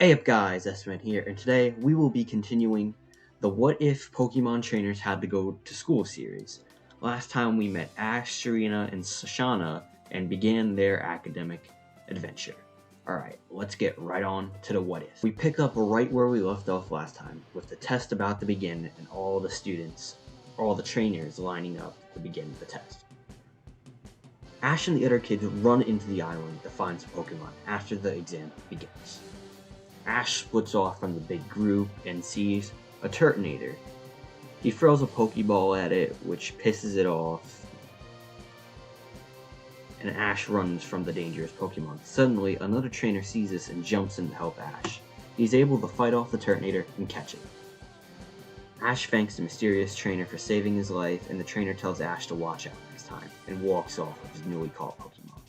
Hey up guys, S-Man here, and today we will be continuing the What If Pokemon Trainers Had to Go to School series. Last time we met Ash, Serena, and Shauna and began their academic adventure. Alright, let's get right on to the What If. We pick up right where we left off last time, with the test about to begin and all the trainers lining up to begin the test. Ash and the other kids run into the island to find some Pokemon after the exam begins. Ash splits off from the big group and sees a Turtonator. He throws a Pokeball at it, which pisses it off, and Ash runs from the dangerous Pokemon. Suddenly, another trainer sees this and jumps in to help Ash. He's able to fight off the Turtonator and catch it. Ash thanks the mysterious trainer for saving his life, and the trainer tells Ash to watch out next time, and walks off with his newly caught Pokemon.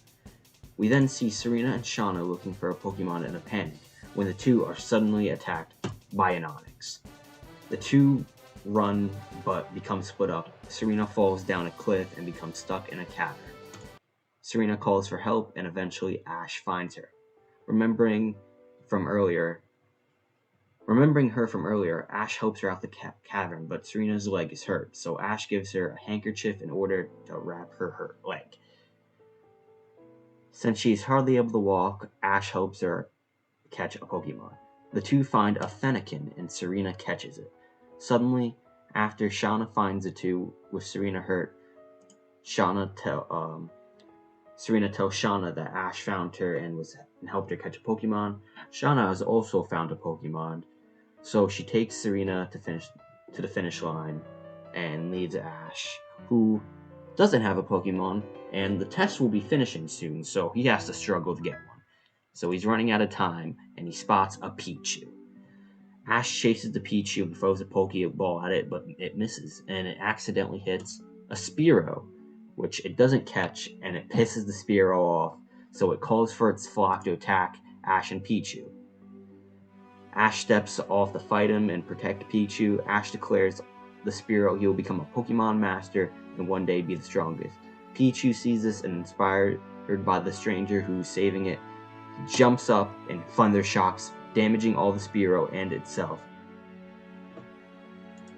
We then see Serena and Shauna looking for a Pokemon in a panic, when the two are suddenly attacked by an Onix. The two run but become split up. Serena falls down a cliff and becomes stuck in a cavern. Serena calls for help and eventually Ash finds her. Remembering her from earlier, Ash helps her out the cavern, but Serena's leg is hurt, so Ash gives her a handkerchief in order to wrap her hurt leg. Since she's hardly able to walk, Ash helps her catch a Pokemon. The two find a Fennekin and Serena catches it. Suddenly, after Shauna finds the two with Serena hurt, Serena tells Shauna that Ash found her and helped her catch a Pokemon. Shauna has also found a Pokemon, so she takes Serena to the finish line and leaves Ash, who doesn't have a Pokemon, and the test will be finishing soon, so he has to struggle to get one. So he's running out of time, and he spots a Pichu. Ash chases the Pichu and throws a Pokeball at it, but it misses, and it accidentally hits a Spearow, which it doesn't catch, and it pisses the Spearow off, so it calls for its flock to attack Ash and Pichu. Ash steps off to fight him and protect Pichu. Ash declares the Spearow he will become a Pokemon master and one day be the strongest. Pichu sees this and, inspired by the stranger who's saving it, jumps up and thunder shocks, damaging all the Spearow and itself.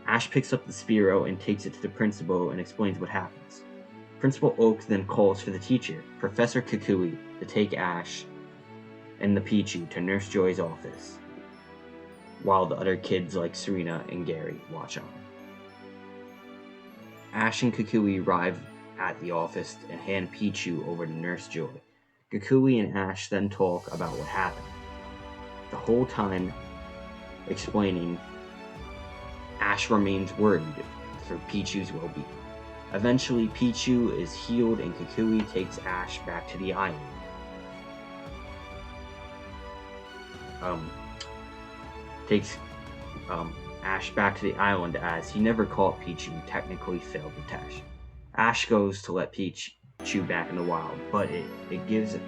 Ash picks up the Spearow and takes it to the principal and explains what happens. Principal Oak then calls for the teacher, Professor Kukui, to take Ash and the Pichu to Nurse Joy's office, while the other kids like Serena and Gary watch on. Ash and Kukui arrive at the office and hand Pichu over to Nurse Joy. Kukui and Ash then talk about what happened. The whole time explaining, Ash remains worried for Pichu's well-being. Eventually, Pichu is healed and Kukui takes Ash back to the island. Ash back to the island as he never caught Pichu and technically failed the test. Ash goes to let Pichu back in the wild, but it refuses.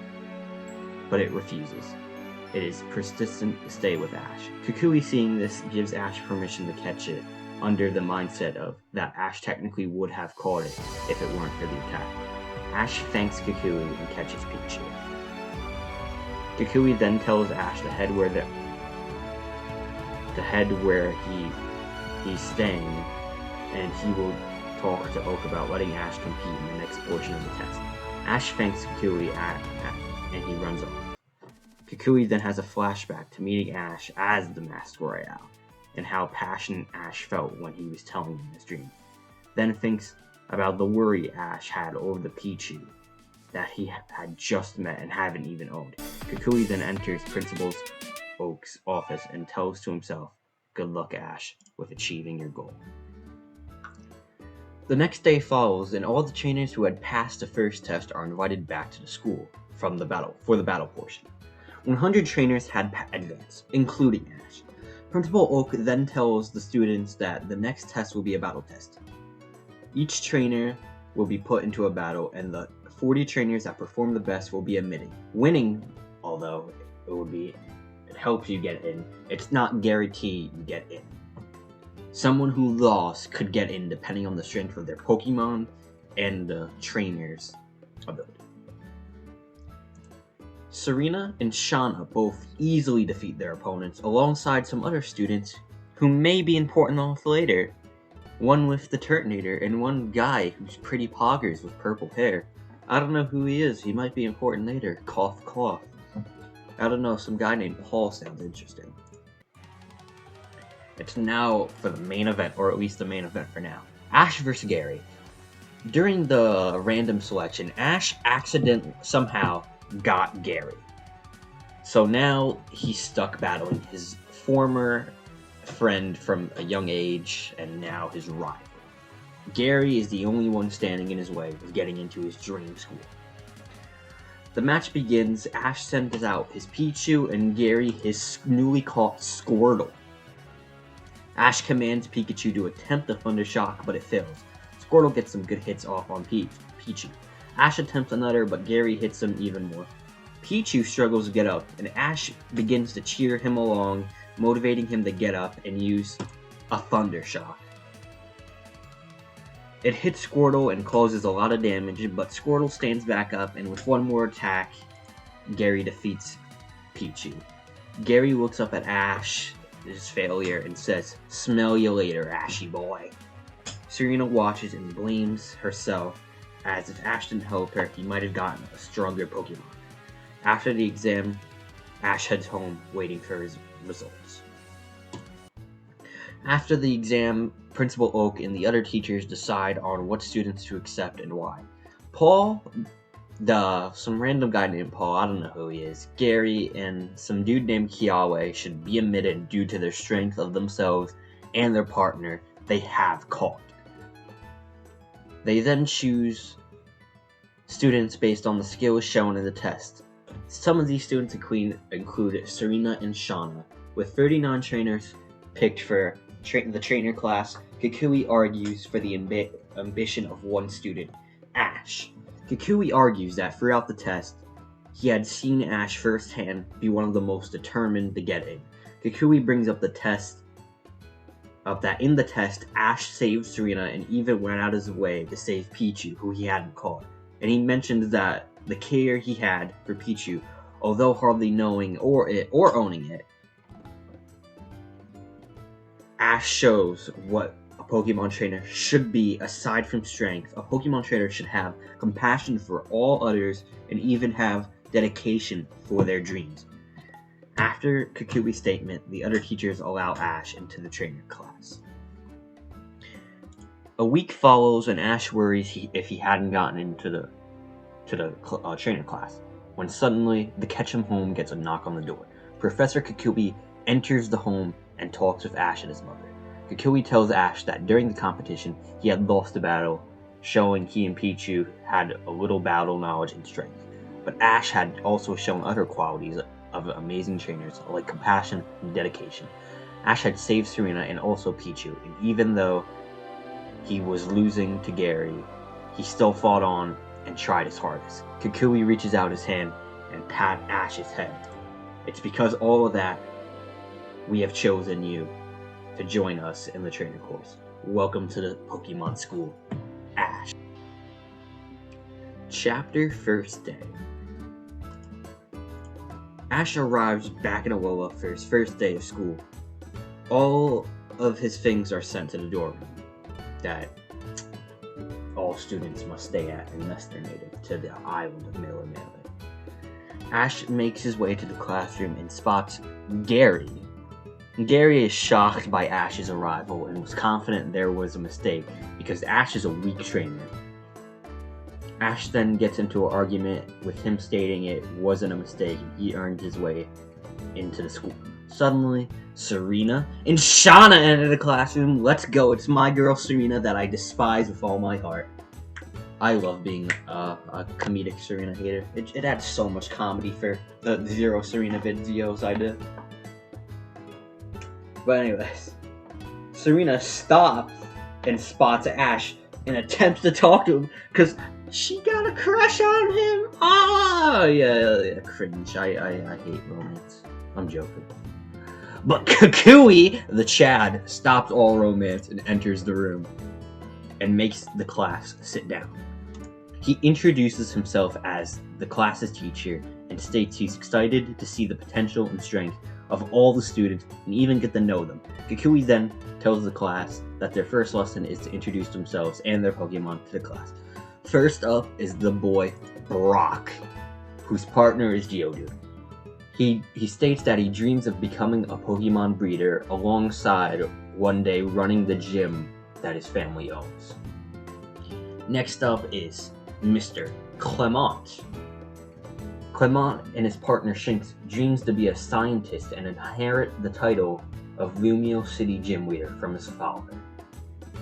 It is persistent to stay with Ash. Kukui, seeing this, gives Ash permission to catch it, under the mindset of that Ash technically would have caught it if it weren't for the attack. Ash thanks Kukui and catches Pichu. Kukui then tells Ash to head where he's staying, and he will talk to Oak about letting Ash compete in the next portion of the test. Ash thanks Kukui and he runs off. Kukui then has a flashback to meeting Ash as the Masked Royale, and how passionate Ash felt when he was telling him his dream. Then thinks about the worry Ash had over the Pichu that he had just met and haven't even owned. Kukui then enters Principal Oak's office and tells to himself, "Good luck, Ash, with achieving your goal." The next day follows, and all the trainers who had passed the first test are invited back to the school for the battle portion. 100 trainers had advanced, including Ash. Principal Oak then tells the students that the next test will be a battle test. Each trainer will be put into a battle, and the 40 trainers that perform the best will be admitted. Winning, although it helps you get in, it's not guaranteed you get in. Someone who lost could get in depending on the strength of their Pokemon and the trainer's ability. Serena and Shauna both easily defeat their opponents alongside some other students who may be important off later. One with the Turtonator and one guy who's pretty poggers with purple hair. I don't know who he is. He might be important later. Cough, cough. I don't know. Some guy named Paul sounds interesting. It's now for the main event, or at least the main event for now. Ash vs. Gary. During the random selection, Ash accidentally somehow got Gary. So now he's stuck battling his former friend from a young age and now his rival. Gary is the only one standing in his way of getting into his dream school. The match begins. Ash sends out his Pichu and Gary his newly caught Squirtle. Ash commands Pikachu to attempt a Thunder Shock, but it fails. Squirtle gets some good hits off on Pichu. Ash attempts another, but Gary hits him even more. Pichu struggles to get up, and Ash begins to cheer him along, motivating him to get up and use a Thunder Shock. It hits Squirtle and causes a lot of damage, but Squirtle stands back up, and with one more attack, Gary defeats Pichu. Gary looks up at Ash, his failure, and says, "Smell you later, Ashy boy." Serena watches and blames herself, as if Ash didn't help her, he might have gotten a stronger Pokemon. After the exam, Ash heads home, waiting for his results. After the exam, Principal Oak and the other teachers decide on what students to accept and why. Paul, some random guy named Paul, I don't know who he is, Gary, and some dude named Kiawe should be admitted due to their strength of themselves and their partner they have caught. They then choose students based on the skills shown in the test. Some of these students include Serena and Shauna, with 39 trainers picked for the trainer class. Kukui argues for the ambition of one student, Ash. Kukui argues that throughout the test, he had seen Ash firsthand be one of the most determined to get in. Kukui brings up that in the test, Ash saved Serena and even went out of his way to save Pichu, who he hadn't caught. And he mentioned that the care he had for Pichu, although hardly knowing or owning it, Ash shows what a Pokemon trainer should be. Aside from strength, a Pokemon trainer should have compassion for all others and even have dedication for their dreams. After Kukui's statement, the other teachers allow Ash into the trainer class. A week follows, and Ash worries if he hadn't gotten into the trainer class, when suddenly the Ketchum home gets a knock on the door. Professor Kukui enters the home and talks with Ash and his mother. Kukui tells Ash that during the competition he had lost the battle, showing he and Pichu had a little battle knowledge and strength. But Ash had also shown other qualities of amazing trainers like compassion and dedication. Ash had saved Serena and also Pichu, and even though he was losing to Gary, he still fought on and tried his hardest. Kukui reaches out his hand and pat Ash's head. "It's because all of that we have chosen you to join us in the trainer course. Welcome to the Pokemon School, Ash." Chapter First Day. Ash arrives back in Alola for his first day of school. All of his things are sent to the dorm that all students must stay at unless they're native to the island of Melemele. Ash makes his way to the classroom and spots Gary. Gary is shocked by Ash's arrival and was confident there was a mistake because Ash is a weak trainer. Ash then gets into an argument with him stating it wasn't a mistake and he earned his way into the school. Suddenly, Serena and Shauna enter the classroom. Let's go, it's my girl Serena that I despise with all my heart. I love being a comedic Serena hater. It adds so much comedy for the zero Serena videos I do. But anyways, Serena stops and spots Ash and attempts to talk to him because she got a crush on him. Yeah, cringe. I hate romance. I'm joking. But Kukui, the Chad, stops all romance and enters the room and makes the class sit down. He introduces himself as the class's teacher and states he's excited to see the potential and strength of all the students and even get to know them. Kukui then tells the class that their first lesson is to introduce themselves and their Pokemon to the class. First up is the boy Brock, whose partner is Geodude. He states that he dreams of becoming a Pokemon breeder alongside one day running the gym that his family owns. Next up is Mr. Clement. Clement and his partner Shinx dreams to be a scientist and inherit the title of Lumio City Gym Leader from his father.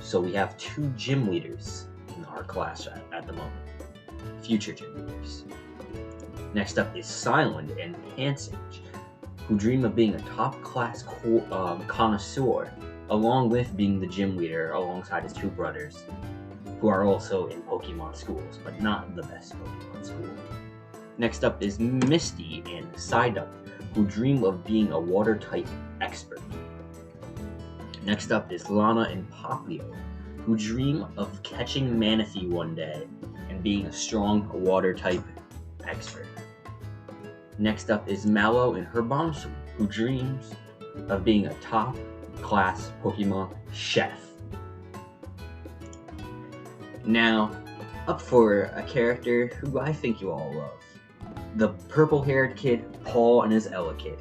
So we have 2 gym leaders in our class at the moment. Future gym leaders. Next up is Silent and Pansage, who dream of being a top-class connoisseur, along with being the gym leader alongside his 2 brothers, who are also in Pokemon schools, but not the best Pokemon school. Next up is Misty and Psyduck, who dream of being a water-type expert. Next up is Lana and Popplio, who dream of catching Manaphy one day and being a strong water-type expert. Next up is Mallow and Herbansu, who dreams of being a top-class Pokemon chef. Now, up for a character who I think you all love. The purple-haired kid, Paul, and his Elekid.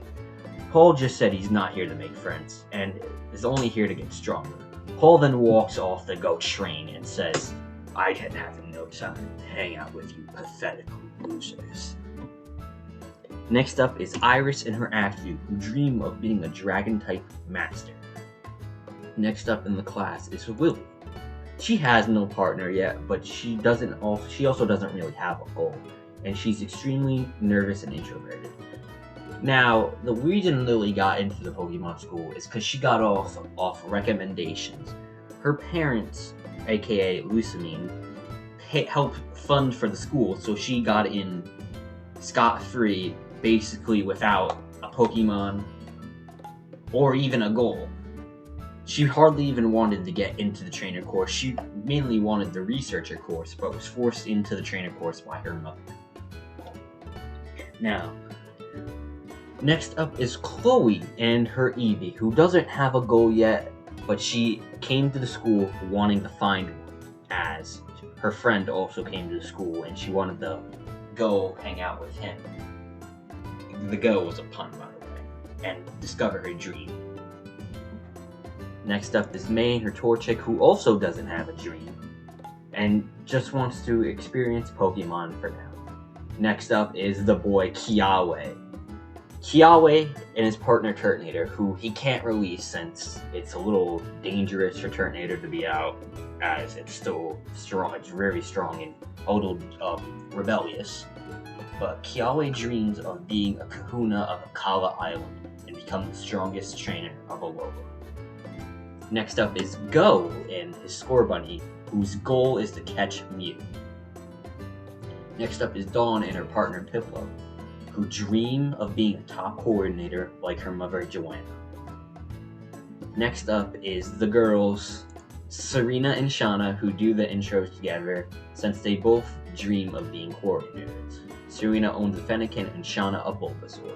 Paul just said he's not here to make friends, and is only here to get stronger. Paul then walks off to go train and says, "I have no time to hang out with you pathetic losers." Next up is Iris and her Actu, who dream of being a Dragon-type master. Next up in the class is Willy. She has no partner yet, but she also doesn't really have a goal, and she's extremely nervous and introverted. Now, the reason Lily got into the Pokemon school is because she got off recommendations. Her parents, aka Lucamine, helped fund for the school, so she got in scot-free, basically without a Pokemon or even a goal. She hardly even wanted to get into the trainer course. She mainly wanted the researcher course, but was forced into the trainer course by her mother. Now, next up is Chloe and her Eevee, who doesn't have a goal yet, but she came to the school wanting to find one, as her friend also came to the school and she wanted to go hang out with him. The go was a pun, by the way, and discover her dream. Next up is May and her Torchic, who also doesn't have a dream, and just wants to experience Pokemon for now. Next up is the boy Kiawe. Kiawe and his partner Turtonator, who he can't release since it's a little dangerous for Turtonator to be out, as it's still strong. It's very strong and a little rebellious. But Kiawe dreams of being a kahuna of Akala Island and become the strongest trainer of Alola. Next up is Go and his Scorbunny, whose goal is to catch Mew. Next up is Dawn and her partner Piplup, who dream of being a top coordinator like her mother Joanna. Next up is the girls, Serena and Shauna, who do the intros together since they both dream of being coordinators. Serena owns a Fennekin and Shauna a Bulbasaur.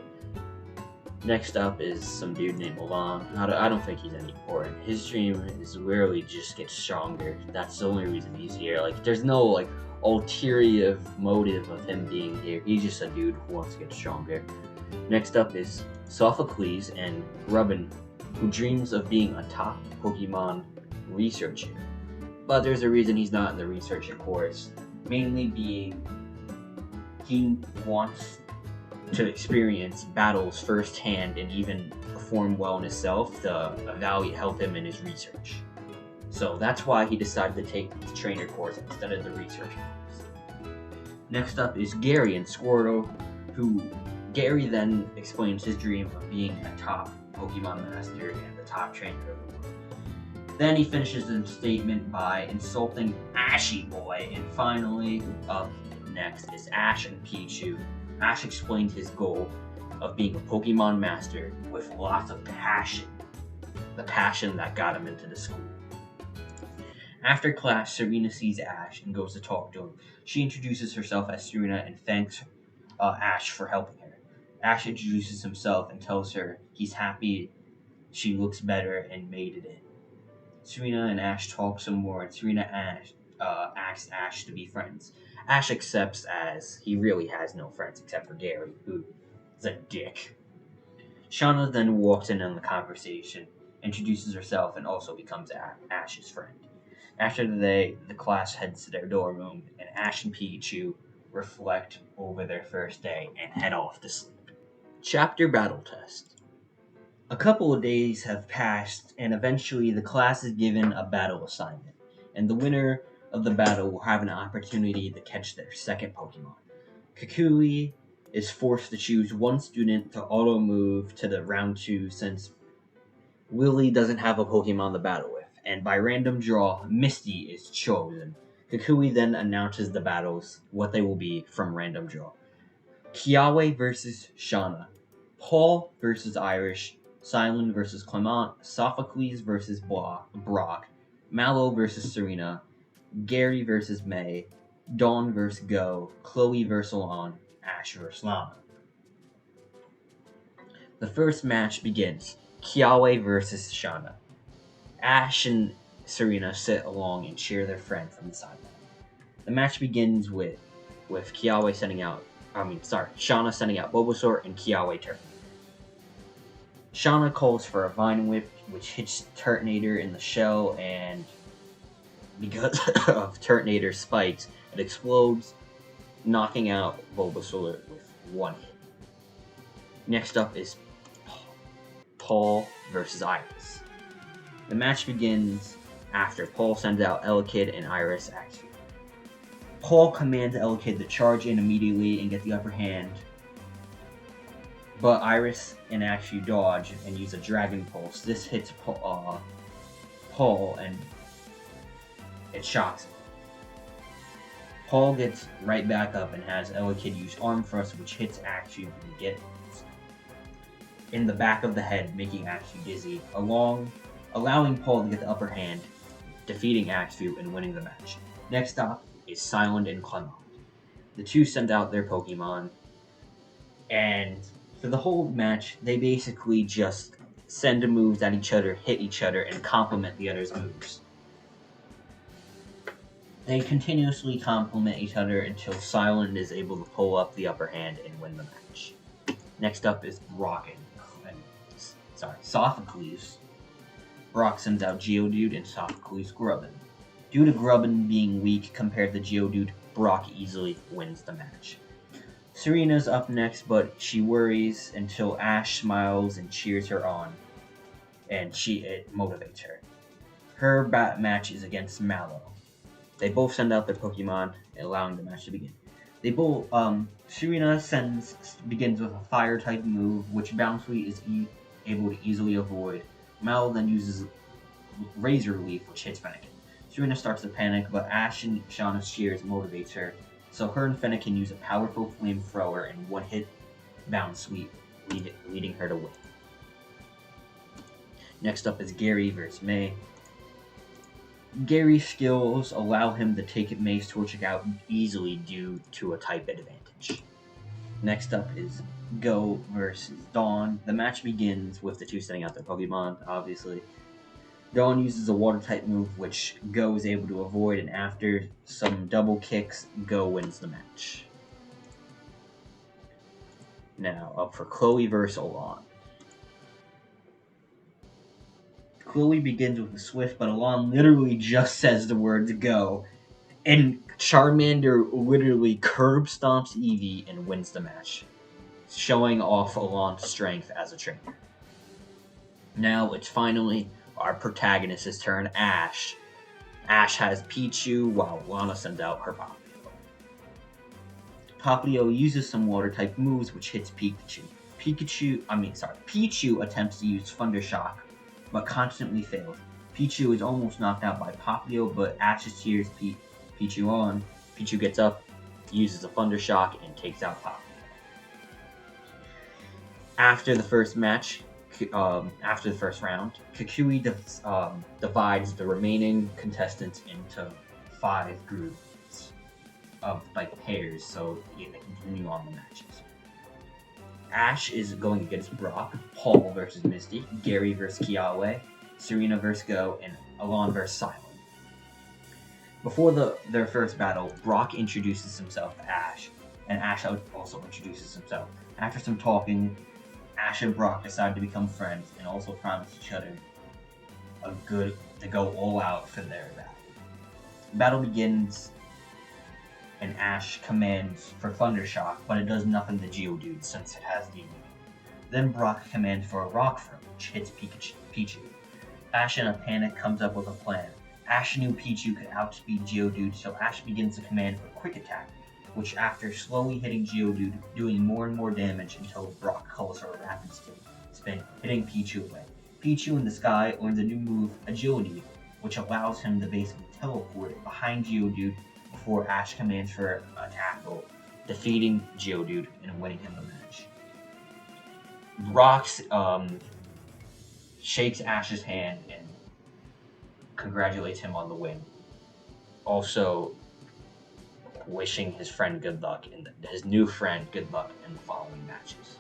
Next up is some dude named Milan. I don't think he's any important. His dream is literally just get stronger. That's the only reason he's here. Like, there's no ulterior motive of him being here. He's just a dude who wants to get stronger. Next up is Sophocles and Rubbin, who dreams of being a top Pokemon researcher. But there's a reason he's not in the researcher course. Mainly being he wants to experience battles firsthand and even perform well in himself to help him in his research. So that's why he decided to take the trainer course instead of the research course. Next up is Gary and Squirtle, who Gary then explains his dream of being a top Pokemon master and the top trainer of the world. Then he finishes the statement by insulting Ashy Boy, and finally up next is Ash and Pichu. Ash explained his goal of being a Pokemon master with lots of passion. The passion that got him into the school. After class, Serena sees Ash and goes to talk to him. She introduces herself as Serena and thanks Ash for helping her. Ash introduces himself and tells her he's happy she looks better and made it in. Serena and Ash talk some more, and Serena asks Ash to be friends. Ash accepts as he really has no friends except for Gary, who is a dick. Shauna then walks in on the conversation, introduces herself, and also becomes Ash's friend. After the class heads to their dorm room, and Ash and Pichu reflect over their first day and head off to sleep. Chapter Battle Test. A couple of days have passed, and eventually the class is given a battle assignment, and the winner of the battle will have an opportunity to catch their second Pokemon. Kukui is forced to choose one student to auto move to the round 2 since Willie doesn't have a Pokemon to battle with, and by random draw, Misty is chosen. Kukui then announces the battles, what they will be from random draw. Kiawe versus Shauna, Paul versus Irish, Silent versus Clement, Sophocles versus Brock, Mallow versus Serena, Gary versus May, Dawn versus Go, Chloe versus Alon, Ash versus Lana. The first match begins. Kiawe versus Shauna. Ash and Serena sit along and cheer their friend from the sideline. The match begins with Shauna sending out Bulbasaur and Kiawe turning. Shauna calls for a Vine Whip, which hits Turtonator in the shell, and because of Turtonator's spikes, it explodes, knocking out Bulbasaur with one hit. Next up is Paul versus Iris. The match begins after Paul sends out Elekid and Iris acts. Paul commands Elekid to charge in immediately and get the upper hand, but Iris and Akshu dodge and use a Dragon Pulse. This hits Paul and it shocks him. Paul gets right back up and has Elekid use Arm Thrust, which hits Akshu and gets in the back of the head, making Akshu dizzy, allowing Paul to get the upper hand, defeating Akshu and winning the match. Next up is Silent and Clement. The two send out their Pokemon, and for the whole match, they basically just send moves at each other, hit each other, and complement the other's moves. They continuously complement each other until Silent is able to pull up the upper hand and win the match. Next up is Sophocles. Brock sends out Geodude and Sophocles Grubbin. Due to Grubbin being weak compared to Geodude, Brock easily wins the match. Serena's up next, but she worries until Ash smiles and cheers her on, and it motivates her. Her match is against Mallow. They both send out their Pokemon, allowing the match to begin. Serena begins with a Fire type move, which Bouncely is able to easily avoid. Mallow then uses Razor Leaf, which hits Fennekin. Serena starts to panic, but Ash and Shauna's cheers motivates her, so her and Fennekin use a powerful flamethrower and one-hit Bouncely, leading her to win. Next up is Gary versus May. Gary's skills allow him to take May's Torchic out easily due to a type advantage. Next up is Go versus Dawn. The match begins with the two sending out their Pokemon, obviously. Dawn uses a Water type move, which Go is able to avoid, and after some double kicks, Go wins the match. Now, up for Chloe versus Alon. Chloe begins with a Swift, but Alon literally just says the words Go, and Charmander literally curb stomps Eevee and wins the match, showing off Alon's strength as a trainer. Now it's finally our protagonist's turn, Ash. Ash has Pichu, while Lana sends out her Popplio. Popplio uses some Water-type moves, which hits Pikachu. Pichu attempts to use Thunder Shock, but constantly fails. Pichu is almost knocked out by Popplio, but Ash cheers Pichu on. Pichu gets up, uses a Thunder Shock, and takes out Popplio. After the first round, Kukui divides the remaining contestants into 5 groups. of like pairs, so they can continue on the matches. Ash is going against Brock, Paul versus Misty, Gary versus Kiawe, Serena versus Go, and Alon versus Silent. Before their first battle, Brock introduces himself to Ash, and Ash also introduces himself. After some talking, Ash and Brock decide to become friends and also promise each other to go all out for their battle. The battle begins, and Ash commands for Thundershock, but it does nothing to Geodude since it has the immunity. Then Brock commands for a Rock Throw, which hits Pichu. Ash in a panic comes up with a plan. Ash knew Pichu could outspeed Geodude, so Ash begins to command for Quick Attack, which after slowly hitting Geodude, doing more and more damage until Brock calls for a Rapid Spin, hitting Pichu away. Pichu in the sky learns a new move, Agility, which allows him to basically teleport behind Geodude before Ash commands for a tackle, defeating Geodude and winning him the match. Brock shakes Ash's hand and congratulates him on the win, also wishing his friend good luck and his new friend good luck in the following matches.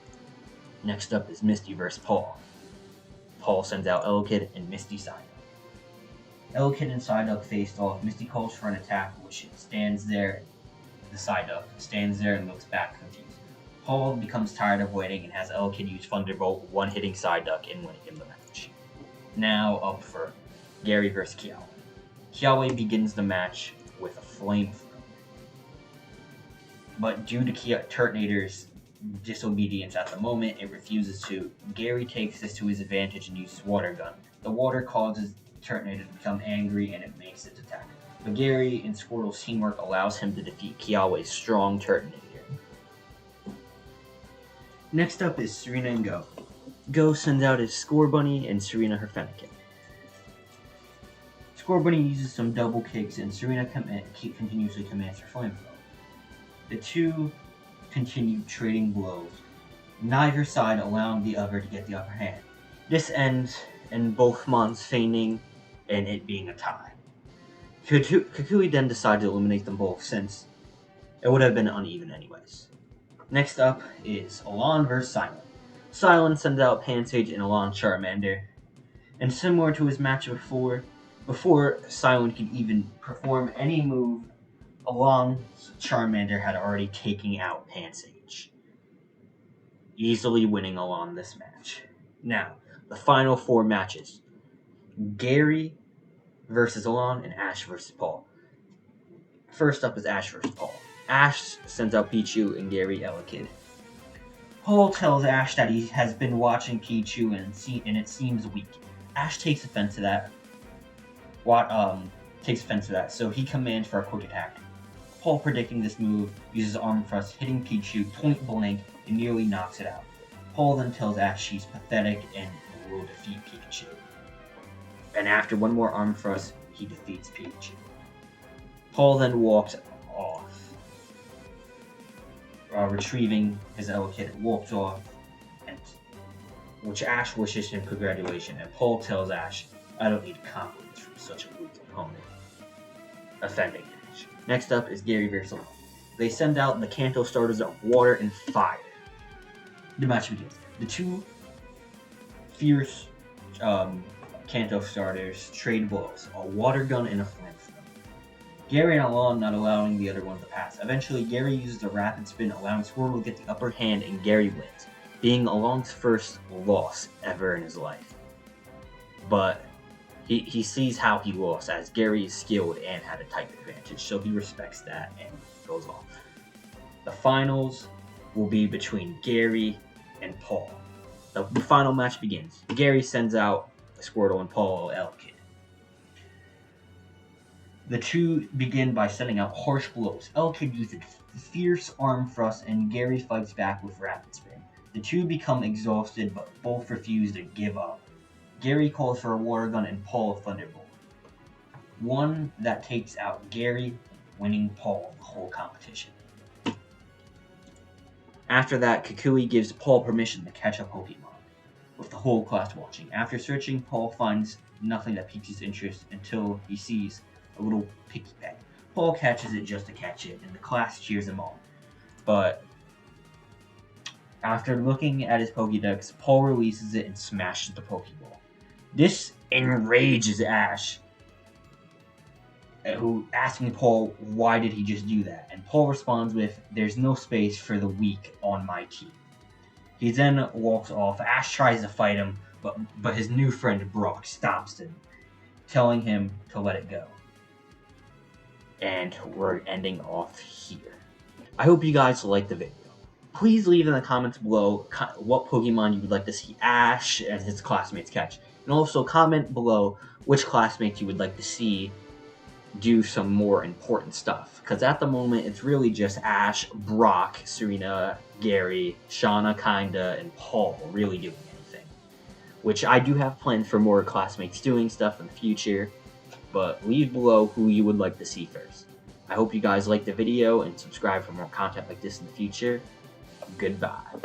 Next up is Misty vs. Paul. Paul sends out Elekid and Misty Psyduck. Elekid and Psyduck faced off. Misty calls for an attack, which stands there. The Psyduck stands there and looks back confused. Paul becomes tired of waiting and has Elekid use Thunderbolt, one-hitting Psyduck and winning him the match. Now up for Gary vs. Kiawe. Kiawe begins the match with a flamethrower. But due to Turtonator's disobedience at the moment, it refuses to. Gary takes this to his advantage and uses Water Gun. The water causes Turtonator to become angry and it makes its attack. But Gary and Squirtle's teamwork allows him to defeat Kiawe's strong Turtonator. Next up is Serena and Go. Go sends out his Scorbunny and Serena her Fennekin. Scorbunny uses some double kicks and Serena continuously commands for Flamethrower. The two continue trading blows, neither side allowing the other to get the upper hand. This ends in both Mons feigning and it being a tie. Kukui then decides to eliminate them both since it would have been uneven anyways. Next up is Alon vs. Silent. Silent sends out Pansage and Alon Charmander, and similar to his match before Silent could even perform any move, Alon's Charmander had already taken out Pansage, easily winning Alon this match. Now, the final four matches. Gary versus Alon and Ash versus Paul. First up is Ash versus Paul. Ash sends out Pichu and Gary Elekid. Paul tells Ash that he has been watching Pichu and it seems weak. Ash takes offense to that. So he commands for a quick attack. Paul, predicting this move, uses Arm Thrust, hitting Pichu point blank and nearly knocks it out. Paul then tells Ash she's pathetic and will defeat Pikachu. And after one more Arm Thrust, he defeats Pikachu. Paul then walks off, retrieving his Elekid, walks off, which Ash wishes him congratulations, and Paul tells Ash, I don't need compliments from such a weak opponent. Offending Ash. Next up is Gary vs. Alon. They send out the Kanto starters of Water and Fire. The match begins. The two fierce Kanto starters trade blows, a Water Gun and a Flamethrower. Gary and Alon not allowing the other one to pass. Eventually, Gary uses a Rapid Spin, allowing Squirtle to get the upper hand, and Gary wins, being Alon's first loss ever in his life. But he sees how he lost, as Gary is skilled and had a type advantage, so he respects that and goes off. The finals will be between Gary and Paul. The final match begins. Gary sends out Squirtle and Paul Elekid. The two begin by sending out harsh blows. Elekid uses fierce Arm Thrust and Gary fights back with Rapid Spin. The two become exhausted but both refuse to give up. Gary calls for a Water Gun and Paul a Thunderbolt. One that takes out Gary, winning Paul the whole competition. After that, Kukui gives Paul permission to catch a Pokemon, with the whole class watching. After searching, Paul finds nothing that piques his interest until he sees a little picky pet. Paul catches it just to catch it, and the class cheers him on. But after looking at his Pokédex, Paul releases it and smashes the Pokeball. This enrages Ash, who asking Paul why did he just do that, and Paul responds with, "There's no space for the weak on my team." He then walks off. Ash tries to fight him, but his new friend Brock stops him, telling him to let it go. And we're ending off here. I hope you guys liked the video. Please leave in the comments below what Pokemon you would like to see Ash and his classmates catch. And also comment below which classmates you would like to see do some more important stuff. Because at the moment, it's really just Ash, Brock, Serena, Gary, Shauna kinda, and Paul really doing anything. Which I do have plans for more classmates doing stuff in the future. But leave below who you would like to see first. I hope you guys liked the video and subscribe for more content like this in the future. Goodbye.